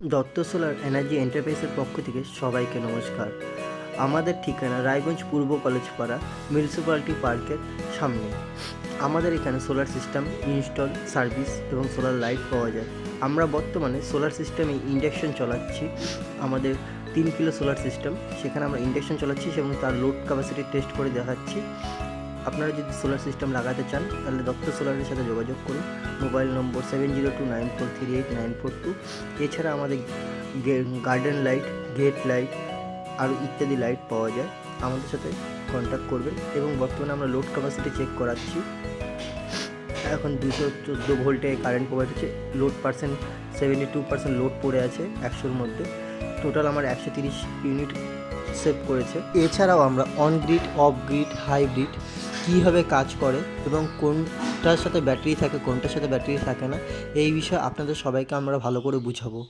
Dutta solar energy এন্টারপ্রাইজের পক্ষ থেকে সবাইকে নমস্কার। আমাদের ঠিকানা রায়গঞ্জ পূর্ব কলেজপাড়া মিউনিসিপ্যালিটি পার্কের সামনে। আমাদের এখানে সোলার সিস্টেম ইনস্টল, সার্ভিস এবং সোলার লাইট পাওয়া যায়। আমরা বর্তমানে সোলার সিস্টেমে ইন্ডাকশন চালাচ্ছি। আমাদের 3 কিলো সোলার সিস্টেম, সেখানে আমরা ইন্ডাকশন চালাচ্ছি এবং তার লোড ক্যাপাসিটি টেস্ট করে দেখাচ্ছি। আপনারা যদি সোলার সিস্টেম লাগাতে চান তাহলে দত্ত সোলারের সাথে যোগাযোগ করুন। মোবাইল নম্বর 7029438942। এছাড়া আমাদের গার্ডেন লাইট, গেট লাইট আরও ইত্যাদি লাইট পাওয়া যায়। আমাদের সাথে কন্ট্যাক্ট করবেন এবং বর্তমানে আমরা লোড ক্যাপাসিটি চেক করাচ্ছি। এখন 214 ভোল্টে কারেন্ট প্রোভাইড হচ্ছে। লোড পার্সেন্ট 72% লোড পড়ে আছে 100-র মধ্যে। টোটাল আমার 130 ইউনিট সেভ করেছে। এছাড়াও আমরা on grid, of grid, hybrid কীভাবে কাজ করে এবং কোনটার সাথে ব্যাটারি থাকে, কোনটার সাথে ব্যাটারি থাকে না, এই বিষয়ে আপনাদের সবাইকে আমরা ভালো করে বুঝাবো।